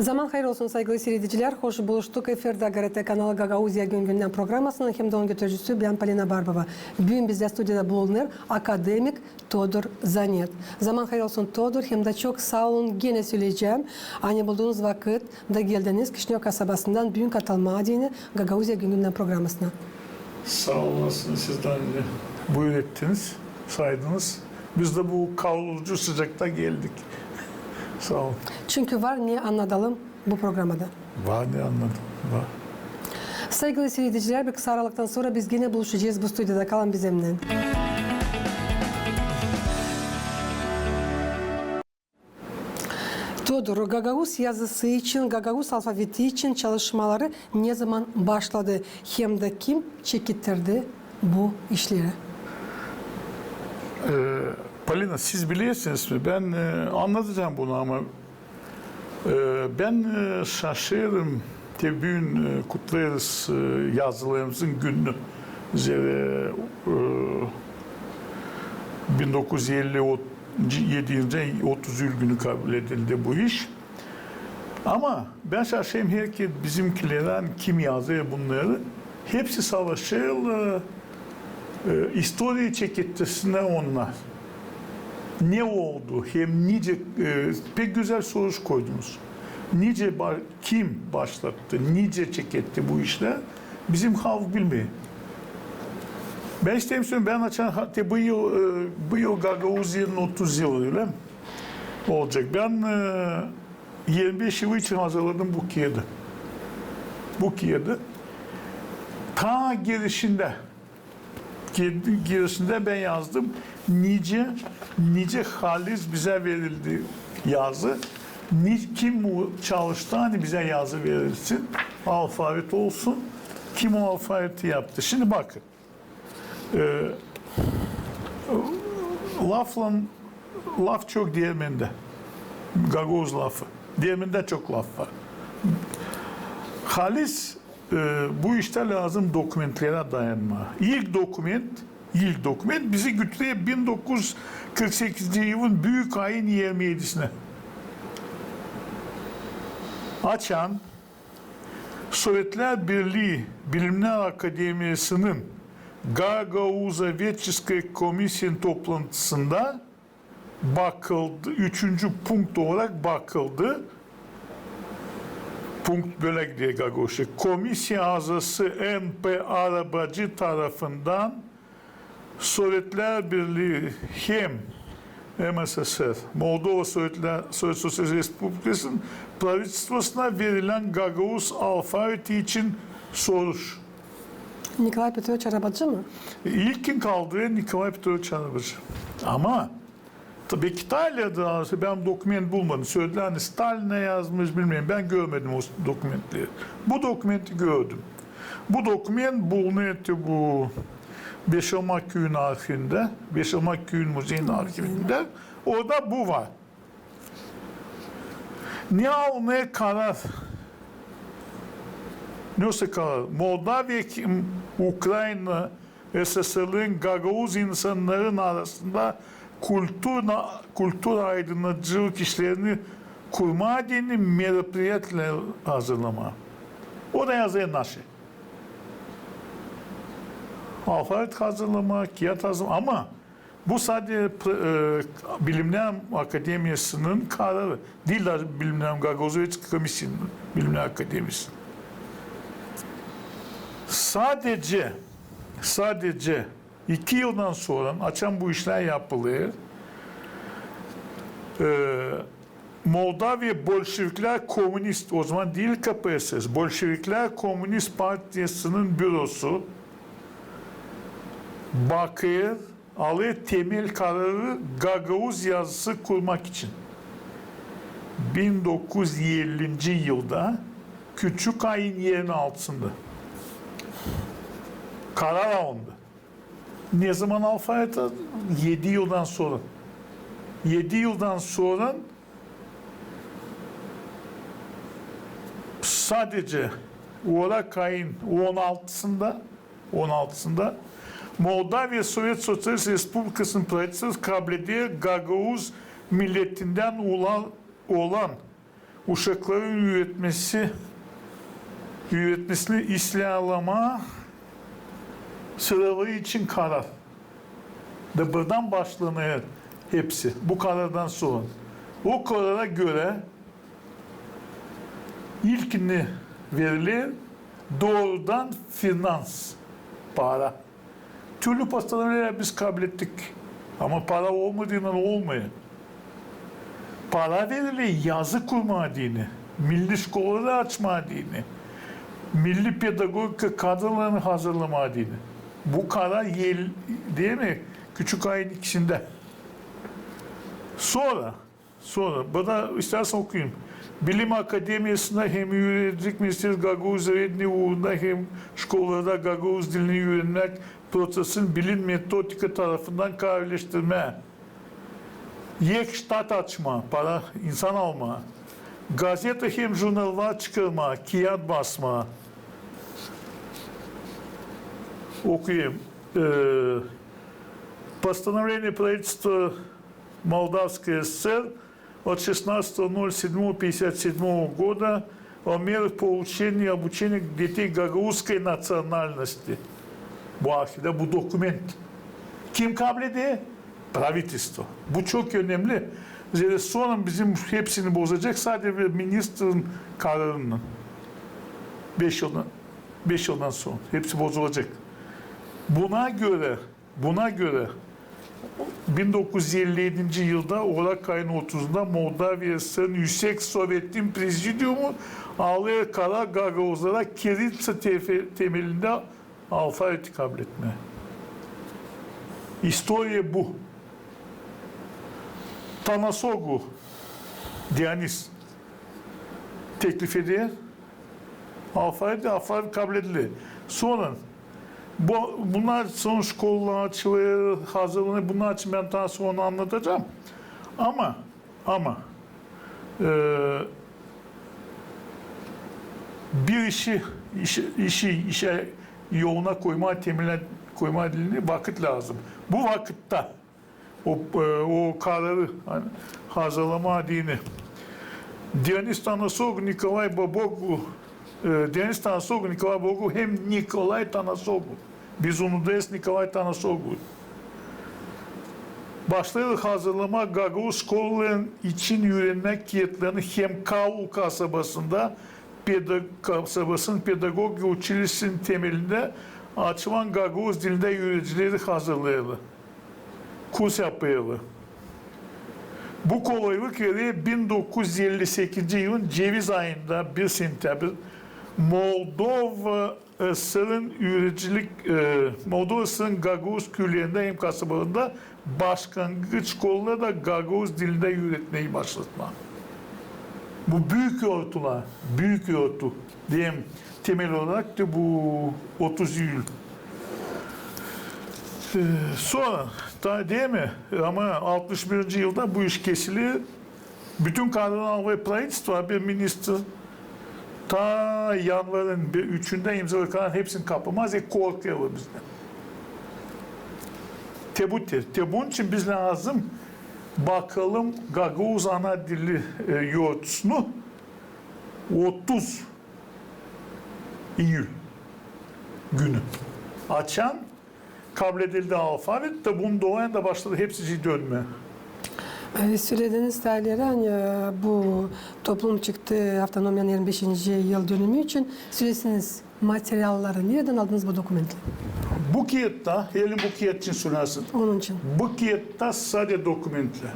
Zaman hayır olsun saygılı seyirciler. Hoş buluştuk. Efirde GRT kanalı Gagauzya Gün programmasının hem de onun götürücüsü ben Polina Barbova. Bugün bizde stüdyoda bulunur akademik Todor Zanet. Zaman hayır olsun Todor, hem de çok sağ olun, gene söyleyeceğim. Aynı bulduğunuz vakit da geldiniz Kişinyo kasabasından büyük katılma adına Gagauzya Gün programmasına. Sağ olasın, sizden de buyur ettiniz, saydınız. Biz de bu kavurucu sıcakta geldik. Sağ olun. Çünkü var, niye anlatalım bu programda. Var, ne anladım, var. Saygılı seyirciler, bir kısa aralıktan sonra biz yine buluşacağız bu stüdyoda. Kalın bizimle. Todor, Gagauz yazısı için, Gagauz alfabeti için çalışmaları ne zaman başladı? Hem de kim çekittirdi bu işleri? Polina, siz biliyorsunuz mi? Ben anlatacağım bunu ama ben şaşırırım. Tabii bugün kutlarız yazılarımızın gününü. 1957 yılında 30 yıl günü kabul edildi bu iş. Ama ben şaşırayım, herkes bizimkilerden kim yazıyor bunları. Hepsi savaşıyor. İstoria çekittisine onlar. Ne oldu? Hem nice pek güzel soru koydunuz. Kim başlattı? Nice çeketti bu işler? Bizim halk bilmiyor. Ben istemiyorum, ben açan bu yıl Gagauzya'nın 30 yılı öyle mi? Olacak. Ben 25 yıl için hazırladım bu kağıdı. Bu kağıdı ta girişinde ben yazdım. Nice halis bize verildi yazı. Kim bu çalıştı, hani bize yazı verilsin. Alfabet olsun. Kim o alfabeti yaptı? Şimdi bakın. Laf çok Diyermen'de. Gagauz lafı. Diyermen'de çok laf var. Halis bu işte lazım dokumentlere dayanma. İlk dokument bizi götürüyor 1948 yılın Büyük Ayın 27'sine. Açan Sovyetler Birliği Bilimler Akademiyası'nın Gagauzovecheskaya Komisya'nın toplantısında bakıldı. 3. punkt olarak bakıldı. Punkt böyle gidiyor Gagauz'a. Komisya azası N.P. Arabacı tarafından Sovyetler Birliği hem MSSR, Moldova Sovyet Sosyalist Respublikası'nın правительствосuna verilen Gagauz alfabeti için soruş. Nikolay Petrovich Arabacı mı? İlkin kaldığı Nikolay Petrovich Arabacı. Ama tabii ki İtalya'da ben doküment bulmadım. Söylediler hani Stalin'e yazmış bilmiyorum. Ben görmedim o dokümentleri. Bu dokumenti gördüm. Bu doküment bulunuyor bu Beşamak Köyü'nün arşivinde. Beşamak Köyü'nün müzeyin arşivinde. Orada bu var. Ne almaya karar? Nasıl karar? Moldavya, Ukrayna, SSR'ın Gagauz insanların arasında kültür aydınlatıcılık işlerini kurma adını merapiyatla hazırlama. O da yazıyor naşı. Alfabet hazırlama, kağıt hazırlama ama bu sadece Bilimler Akademiyası'nın kararı. Değil Bilimler Gagauzovecheskaya Komisya'nın Bilimler Akademisi. Sadece 2 yıldan sonra açan bu işler yapılıyor. Moldavya Bolşevikler Komünist, o zaman değil KPSS, Bolşevikler Komünist Partisi'nin bürosu bakıyor, alıyor temel kararı Gagauz yazısı kurmak için. 1950. yılda Küçük Ayın yerin altında karar alındı. Ne zaman alfabet? 7 yıldan sonra. 7 yıldan sonra sadece Orak ayın 16'sında Moldavya Sovyet Sosyalist Respublikası'nın правительствоsu kabul ediyor. Gagauz milletinden olan uşakların üretmesini istihlama sıraları için karar. Da buradan başlanıyor hepsi. Bu karardan sonra. O karara göre ilkini verilir doğrudan finans, para. Türlü pastaneleri biz kabul ettik. Ama para olmadığından olmuyor. Para verilir yazı kurma dini, milli şkolları açma dini, milli pedagogika kadrolarını hazırlama dini. Bu karar değil mi? Küçük ayın ikisinde. Sonra burada istersen okuyayım. Bilim Akademiyası'nda hem Öğreticilik Ministerisi Gagavuz öğretmeni uğrunda hem şkollarda Gagavuz dilini öğrenmek prosesinin bilim metodika tarafından kararlaştırma. Yek ştat açma, para, insan alma. Gazete hem jurnallar çıkarma, kağıt basma. Okuyayım. Постановление правительства Молдавской ССР от 16.07.57 года о мерах получения и обучения детей гагаузской национальности. Bu ahide bu dokument. Kim kabul ediyor? Правительство. Bu çok önemli. Sonra bizim hepsini bozacak sadece bir ministerin kararından. 5 yıldan sonra. Hepsi bozulacak. Buna göre 1957 yılda Ocak ayının 30'unda Moldavya SSR'ın Yüksek Sovyet'in Prezidiumu alıyor karar Gagavuzlara Kiritsa temelinde alfabeti kabul etme. İstoria bu. Tanasogu Diyanis teklif ediyor. Alfabeti kabul ediliyor. Sonra bunlar son şkollar açılıyor, hazırlanıyor. Bunlar için ben daha sonra anlatacağım. Ama bir işe yoğuna koyma, temeline koyma dilini vakit lazım. Bu vakitte o kararı hazırlama dini. Deniz Tanasoglu, Nikolay Baboglu, Deniz Tanasoglu, Nikolay Baboglu hem Nikolay Tanasoglu. Biz onu deriz Nikolay Tanasoglu. Başlayarak hazırlama Gagavuz şkolların için öğrenmek kiyetlerini hem Kavul kasabasında pedagogi uçilişinin temelinde açılan Gagavuz dilinde öğrencileri hazırlayalım. Kurs yapıyorlar. Bu kolaylık yeri 1958 yılın ceviz ayında 1 sentabr Moldova SSR'ın Gagavuz köylerinde hem kasabalarında başlangıç şkolları da Gagavuz dilinde öğretmeyi başlatma. Bu büyük örtü diyeyim temel olarak da bu 30 yıl. Sonra değil mi? Ama 61. yılda bu iş kesiliyor. Bütün kardinal ve правительство bir minister ta yanvarın 3'ünde imzalı kalan hepsini kapamaz ve korkuyor bizden. Bunun için biz lazım bakalım Gagavuz ana dili yoğurtusunu 30 Eylül günü açan kabul edildi alfabet de bunun doğayan da başladı hepsi dönme. Söylediğiniz tarihleri hani bu toplum çıktı avtonomiyanın 25. yıl dönümü için söylesiniz materyalları nereden aldınız bu dokumentleri? Bu kağıtta, bu kağıt için söylersin. Onun için. Bu kağıtta sadece dokumentler.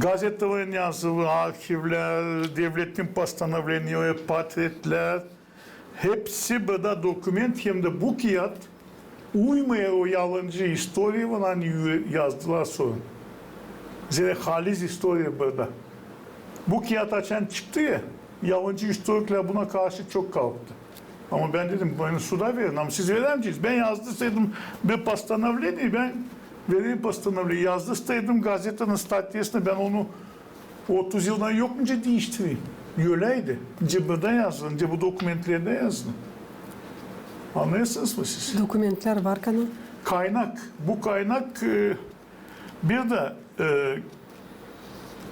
Gazetelerin yazılı, arşivler, devletin постановления, portretler, hepsi burada dokument hem de bu kağıt uymuyor o yalancı historiye falan yazdılar sonra. Zira halis historiye burada. Bu kağıt açan çıktı ya, yalancı historikler buna karşı çok kalktı. Ama ben dedim bana suda verin ama siz veremeyeceksiniz. Ben yazdırsaydım bir постановление, ben vereyim постановление. Yazdırsaydım gazetenin statyasını ben onu 30 yıldan yok mu değiştireyim. Öyleydi. Burada yazın, bu dokumentlerde yazın. Anlıyorsunuz mu siz? Dokumentler var kanal. Kaynak. Bu kaynak bir de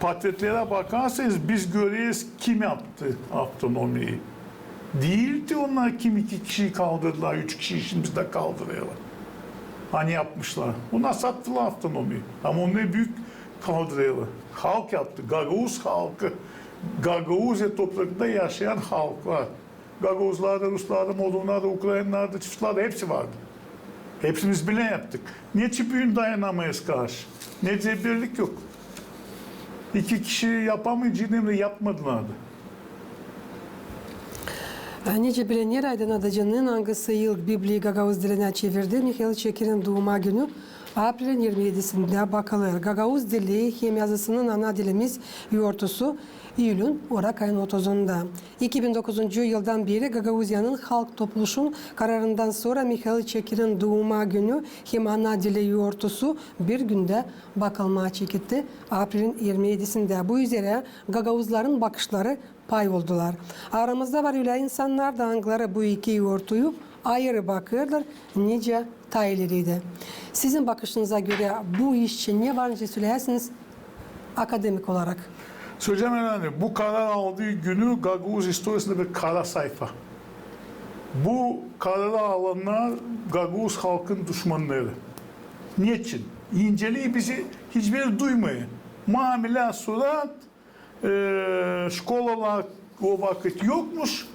Portretlere bakarsanız biz görüyoruz kim yaptı avtonomiyi. Değildi onlar kim 2 kişiyi kaldırdılar, 3 kişiyi şimdi biz de kaldırıyorlar. Hani yapmışlar. Bunlar sattılar avtonomiyi. Ama onları büyük kaldırıyorlar. Halk yaptı. Gagavuz halkı. Gagavuzya topraklarında yaşayan halk var. Gagavuzlarda, Ruslarda, Moldovlarda, Ukraynalarda, Çiftçilerde hepsi vardı. Hepsimiz bile yaptık. Ne çipiğin dayanamayız karşı. Ne cebirlik yok. 2 kişi yapamayacağını yapmadılar da. Nice bilenler Aydın Adacan'ın hangisi yıl Bibli'yi Gagavuz diline çevirdi. Mikhail Çekir'in doğuma günü April'in 27'sinde bakılır. Gagavuz dili hem yazısının ana dilimiz yortusu Eylül'ün Orak ayın 30'unda. 2009 yıldan beri Gagavuzya'nın halk topluluğunun kararından sonra Mikhail Çekir'in doğuma günü hem ana dili yortusu bir günde bakılmaya çekildi. April'in 27'sinde bu üzere Gagavuzların bakışları pay oldular. Aramızda var öyle insanlar da hangileri bu iki yortuyu ayrı bakıyorlar. Nice taylarıydı. Sizin bakışınıza göre bu iş için ne var söylersiniz akademik olarak? Söyleyeceğim herhalde bu karar aldığı günü Gagavuz historisinde bir kara sayfa. Bu kararı alanlar Gagavuz halkın düşmanları. Niçin? İnceliği bizi hiçbiri duymuyor. Muamele, surat, şkolalar o vakit yokmuş.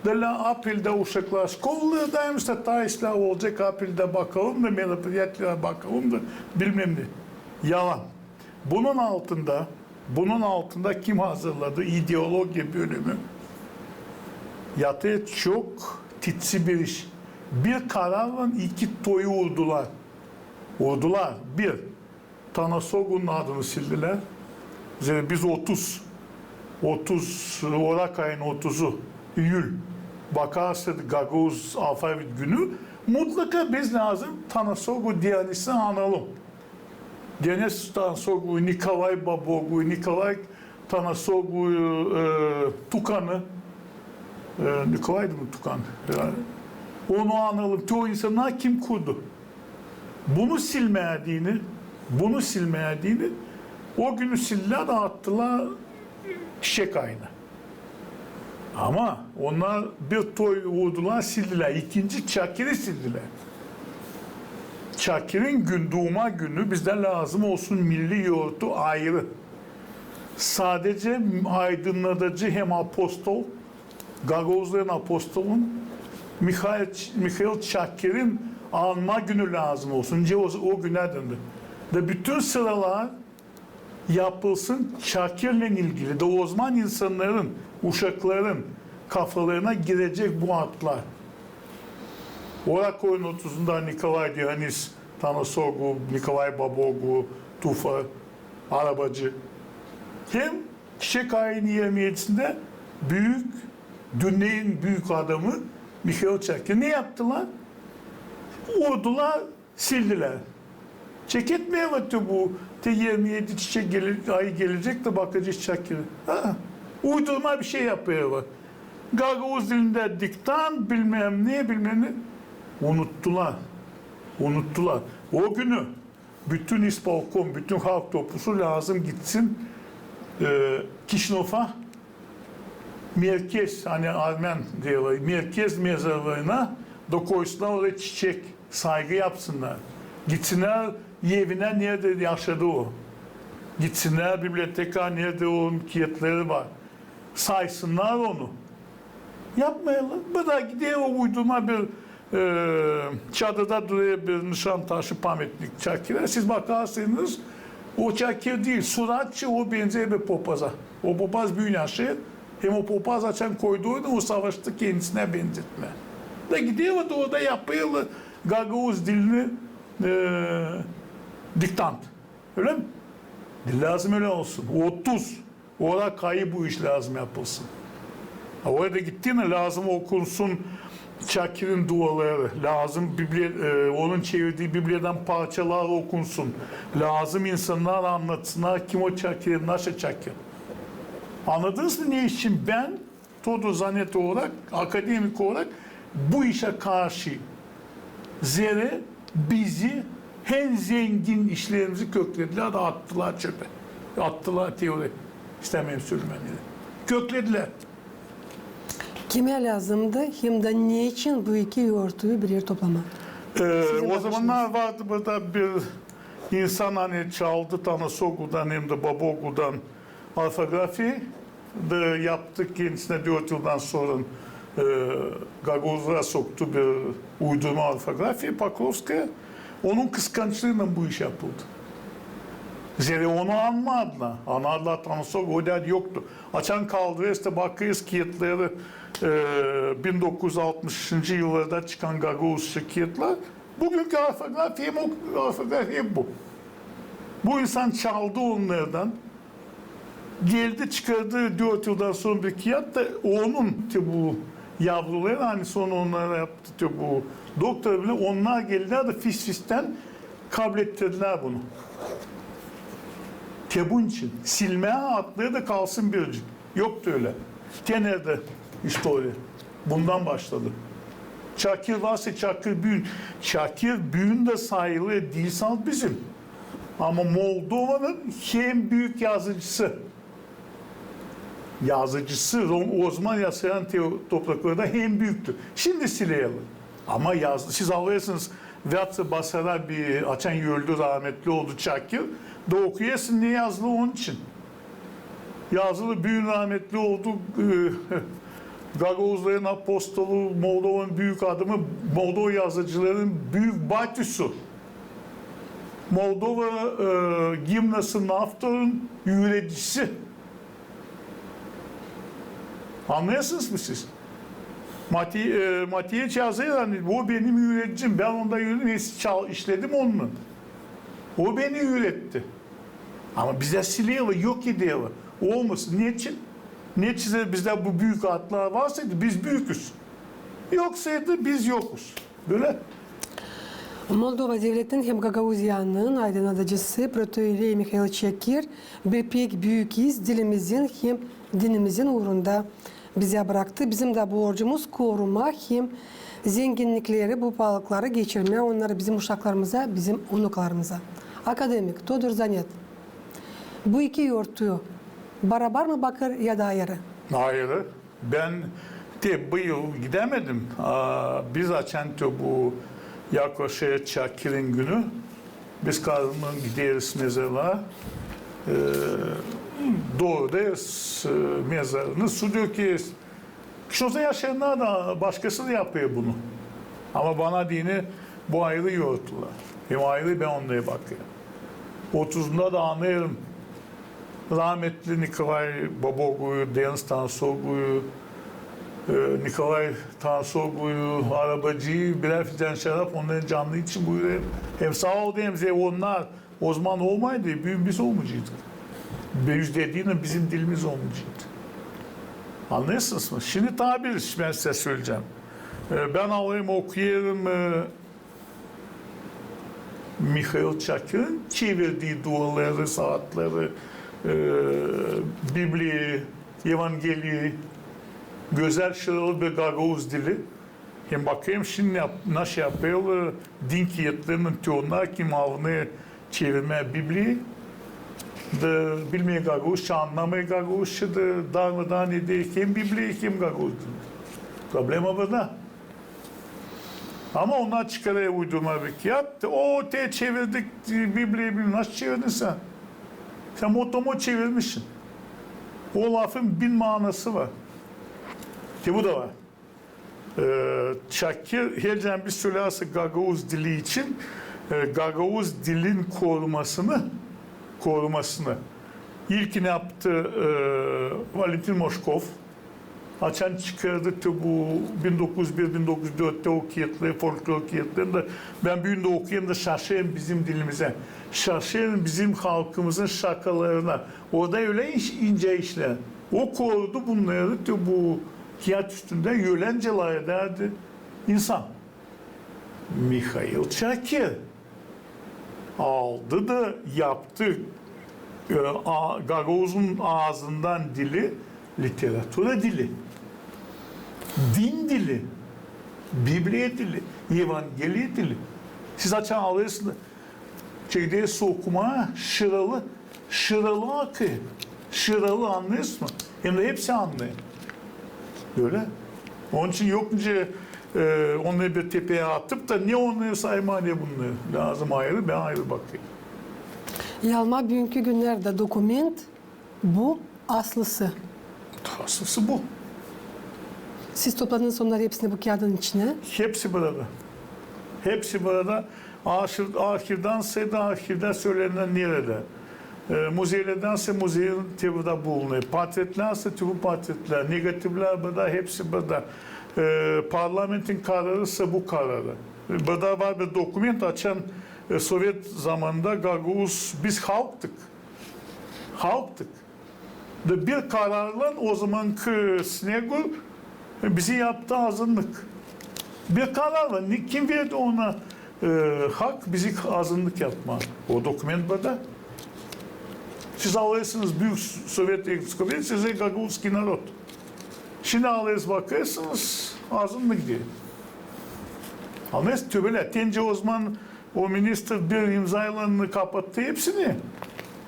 Dela April'de uşaklar şkoladaymış da taisler olacak April'de bakalım da merhabayetlere bakalım da bilmem ne. Yalan. Bunun altında kim hazırladı? İdeoloji bölümü. Yatı çok titsi bir iş. Bir kararla 2 toyu vurdular. Bir, Tanasogu'nun adını sildiler. Biz 30 Orak ayın 30'u Eylül bakarsak Gagavuz alfabet günü mutlaka biz lazım Tanasogu Diyanis'i analım. Deniz Tanasogu, Nikolay Babogu, Nikolay Tanasogu Tukan'ı Nikolay'dı mı Tukan? Yani, onu analım. O insanlar kim kurdu? Bunu silmediğini o günü sildiler de attılar çiçek ayına. Ama onlar bir toy vurdular sildiler. İkinci Çakir'i sildiler. Çakir'in doğuma günü bizde lazım olsun milli yoğurtu ayrı. Sadece aydınlatıcı hem apostol, Gagavuzların apostolun Mikhail Çakir'in anma günü lazım olsun. O güne döndü. De bütün sıralar yapılsın Çakir'le ilgili de o zaman insanların, uşakların kafalarına girecek bu adlar. Orak ayın 30'unda Nikolay Diyanis, Tanasogu, Nikolay Babogu, Tufa, Arabacı. Hem çiçek ayın 27'sinde dünyanın büyük adamı Mikhail Çakir. Ne yaptılar? Vurdular, sildiler. Çeketmeye baktı bu. 27 çiçek ayı gelecek de bakacağız Çakir'e. Uydurma bir şey yapıyorlar. Gagavuz dilinde diktan bilmem ne. Unuttular. O günü bütün İspalkom, bütün halk toplusu lazım gitsin Kişnof'a merkez, hani Armen diyorlar, merkez mezarlarına da koysunlar oraya çiçek, saygı yapsınlar. Gitsinler evine nerede yaşadı o. Gitsinler biblioteka nerede onun kiyetleri var. Saysınlar onu. Yapmayalım. Bu da gidiyor o uydurma bir çadırda duruyor bir nişan taşı pametlik Çakir'e. Siz bakarsınız o Çakir değil. Suratçı o benzer bir popaza. O popaz büyük yaşı. Hem o popaz açan koyduğunu o savaşta kendisine benzetme. Da gidiyor orada yapıyor Gagavuz dilini diktant. Öyle mi? Lazım öyle olsun. 30. Orada kayı bu iş lazım yapılsın. Orada gittiğinde lazım okunsun Çakir'in duaları, lazım onun çevirdiği Biblia'dan parçalar okunsun. Lazım insanlar anlatsınlar kim o Çakir, nasıl Çakir. Anladınız mı ne için ben Todo Zanet olarak, akademik olarak bu işe karşı bizi en zengin işlerimizi köklediler de attılar çöpe. Attılar teori. İstemeyim söylemeni. Köklediler. Kime lazımdı hem de ne için bu iki yoğurtuyu bir yere toplamak? O zamanlar vardı burada bir insan hani çaldı Tanasogu'dan hem de Babogu'dan orfografi de yaptık kendisine 4 yıldan sonra Gagoz'a soktu bir uydurma orfografi Paklovskaya. Onun kıskançlığıyla bu iş yapıldı. Zeri onu anmadılar. Anladılar Tanasogu o derdi yoktu. Açan kaldı işte bakıyoruz kağıtları 1960. yıllarda çıkan Gagavuz kağıtlar. Bugünkü orfografi hep bu. Bu insan çaldı onlardan. Geldi çıkardı 4 yıldan sonra bir kağıt da onun bu yavruları hani sonra onlara yaptı bu doktor bile onlar geldiler de fisten kabul ettirdiler bunu. Bunun için silmeye atlığı da kalsın bir cin. Yoktu öyle. Genelde işte öyle. Bundan başladı. Çakir varsa Çakir Büyün. Çakir Büyün de sayılı dilsal bizim. Ama Moldova'nın hem büyük yazıcısı Osman Yasayan topraklarda hem büyüktü. Şimdi Sileyyalı. Ama siz anlıyorsunuz Vatsa Basar'a bir açan öldü rahmetli oldu Çakir. Da okuyasın ne yazılı onun için. Yazılı büyük rahmetli oldu. Gagavuzların apostolu, Moldova'nın büyük adamı, Moldova yazıcıların büyük batüsü. Moldova gimnası Naftor'un üreticisi. Anlıyorsunuz mu siz? Matiye yazıyor hani bu benim üreticim. Ben onda işledim onunla. O beni üretti. Ama bize Sileyyalı yok ediyorlar. Olmasın. Niçin? Niçin bizde bu büyük adlar varsaydı biz büyüküz. Yoksaydı biz yokuz. Böyle. Moldova devletinin hem Gagavuzyan'ın aydınlatıcısı Protoieri Mikhail Çakir bir pek büyük iz dilimizin hem dinimizin uğrunda bize bıraktı. Bizim de borcumuz koruma hem zenginlikleri, bu pahalılıkları geçirmeye, onları bizim uşaklarımıza, bizim unuklarımıza. Akademik Todor Zanet. Bu iki yoğurtuyu beraber mi bakır ya da ayrı? Hayır. Ben de bu yıl gidemedim. Biz açan bu yaklaşık Çakir'in günü. Biz kadının gideriz mezarlığa. Doğrudayız mezarını su dökeriz. Şurada yaşayanlar da başkası da yapıyor bunu. Ama bana dini bu ayrı yoğurttular. Hem ayrı ben onlara bakıyorum. 30'unda da anlıyorum. Rahmetli Nikolay Babogu'yu, Deniz Tansogu'yu, Nikolay Tansogu'yu, arabacıyı, birer fidan şarap onların canlı için buyuruyor. Hem sağ ol hem onlar o zaman olmaydı, büyük biz olmayacaktık. Biz dediğinde bizim dilimiz olmayacaktı. Anlıyorsunuz mu? Şimdi tabir ben size söyleyeceğim. Ben alayım okuyayım Mikhail Çakir'in çevirdiği duaları, saatleri, Bibli'yi, Evangeli'yi, güzel şıralı bir Gagavuz dili. Hem bakayım şimdi nasıl yapıyorlar din kıyıtlarının çoğunlar kim avını çevirmeye Bibli'yi. Da bilmeye Gagavuzça, anlamaya Gagavuzça da darmadan ediyor. Kim Bibli'yi, kim Gagavuz'u. Problema burada. Ama onlar çıkaraya uydurma bir kağıt. O çevirdik Bibli'yi nasıl çevirdin sen? Sen motomo çevirmişsin. O lafın 1000 manası var. Ki bu da var. Çakir her bir söylerse Gagavuz dili için Gagavuz dilin korumasını ilkini yaptı Valentin Moşkov. Açan çıkardı bu 1901-1904'te o kağıtları, folklor kağıtlarını ben büyüğünde okuyayım da şaşayım bizim dilimize. Şaşayım bizim halkımızın şakalarına. Orada öyle ince işler. O korudu bunları bu kağıt üstünde yölenceler ederdi insan. Mikhail Çakir aldı da yaptı Gagavuz'un ağzından dili literatüre dili, din dili, Bibliye dili, Evangeliye dili. Siz açan alıyorsunuz. Şeyde okuma şıralı şıralı akı. Şıralı anlıyorsun mu? Hem de hepsi anlıyor. Böyle. Onun için yokmuş onları bir tepeye atıp da ne onları sayma ne bunları. Lazım ayrı, ben ayrı bakayım. Yalma bugünkü günlerde dokument bu aslısı. Aslısı bu. Siz topladığınız onları hepsini bu kağıdın içine. Hepsi burada. Hepsi burada. Arşivdansa arşivde söylenen nerede? Muzeylerdense muzeyin tevhida bulunuyor. Portretlerse tüm portretler. Negatifler burada, hepsi burada. Parlamentin kararı ise bu kararı. Burada var bir doküment açan Sovyet zamanında Gagavuz, biz halktık. Halktık. Bir kararla o zamanki Snegul bizi yaptı azınlık. Bir kararla kim verdi ona hak bizi azınlık yapma. O doküment burada. Siz alırsınız Büyük Sovyet Ekskovyet, size Gagavuzski narod. Şimdi alırız bakıyorsunuz azınlık diye. Ama tübeler. Tence o zaman o minister bir imzayla kapattı hepsini.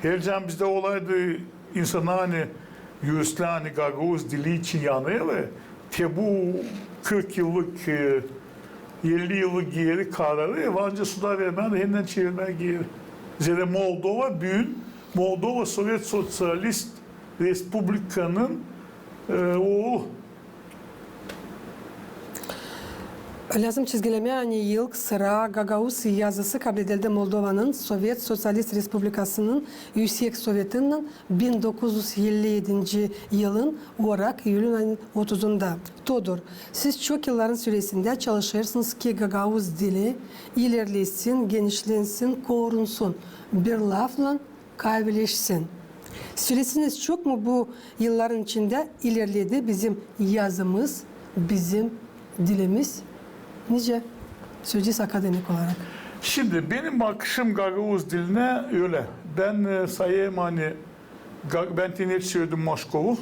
Hercan bizde olaydı insana hani yüzle hani Gagavuz dili için yanıyor ve bu 40 yıllık 50 yıllık geri kararı yabancı suda vermen yeniden çevirmen geri. Zira Moldova Moldova Sovyet Sosyalist Respublika'nın oğlu. Lazım çizgilemeye yani yıl sıra Gagavuz yazısı kabul edildi Moldova'nın Sovyet Sosyalist Respublikası'nın Yüksek Sovyeti'nin 1957 yılın olarak Eylül ayının 30'unda. Todor, siz çok yılların süresinde çalışırsınız ki Gagavuz dili ilerlesin, genişlensin, korunsun. Bir lafla kaybeleşsin. Süresiniz çok mu bu yılların içinde ilerledi bizim yazımız, bizim dilimiz? Nice? Söyleyeceğiz akademik olarak. Şimdi benim bakışım Gagavuz diline öyle. Ben sayayım hani ben tenet söyledim Moşkov'u.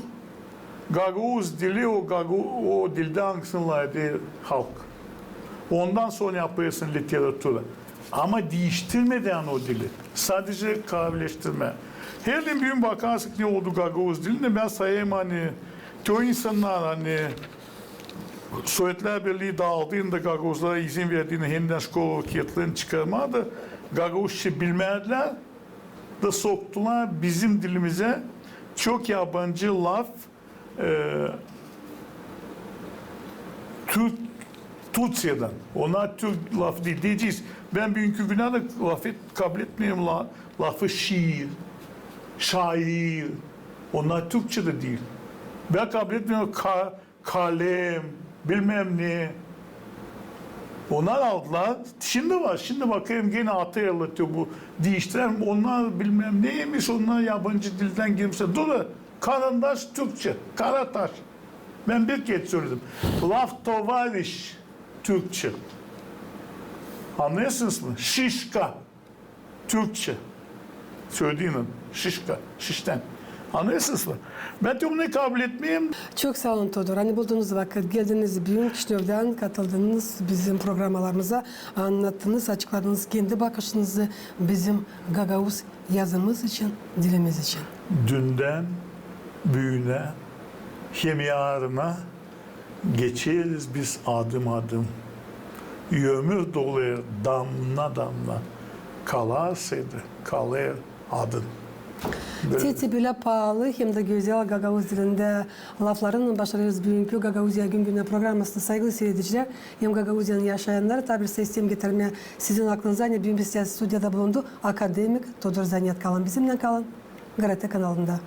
Gagavuz dili o dilde hangisinde halk. Ondan sonra yapıyorsun literatürü. Ama değiştirmeden o dili. Sadece kavleştirme. Her din bir bakarsın ne oldu Gagavuz dilinde ben sayayım hani o insanlar hani Sovyetler Birliği dağıldığında Gagavuzlara izin verdiğini yeniden şkola okuyatlarını çıkarmadı. Gagavuzca bilmediler da soktular bizim dilimize çok yabancı laf Tutsi'den. Onlar Türk laf değil diyeceğiz. Ben bugünkü günahda kabul etmiyorum lafı şiir, şair. Onlar Türkçe de değil. Ben kabul etmiyorum kalem, bilmem ne. Onlar aldılar. Şimdi var. Şimdi bakayım gene Atayalı'tıyor bu değiştiren. Onlar bilmem neymiş. Onlar yabancı dilden girmişler. Dur Karandaş Türkçe. Karataş. Ben bir kez söyledim. Laf tovariş Türkçe. Anlıyorsunuz mu? Şişka. Türkçe. Söylediğinin. Şişka. Şişten. Anlıyorsunuz mu? Ben de bunu kabul etmeyeyim. Çok sağ olun Todor. Hani bulduğunuz vakit geldiniz, büyük kişilerden katıldınız bizim programlarımıza, anlattınız, açıkladınız kendi bakışınızı bizim Gagavuz yazımız için, dilimiz için. Dünden büyüne, hem yarına geçeriz biz adım adım. Ömür dolu damla damla kalarsaydı kalır adın. Sesi böyle pahalı hem de güzel Gagavuz dilinde laflarını başarıyoruz bugünkü Gagavuzya gün güne programımızda saygılı seyrediciler. Hem Gagavuzya'nın yaşayanları tabi sistem getirmeye sizin aklınıza ne büyük bir siyasi stüdyoda bulundu. Akademik Todor Zanyat kalın bizimle kalın. GRT kanalında.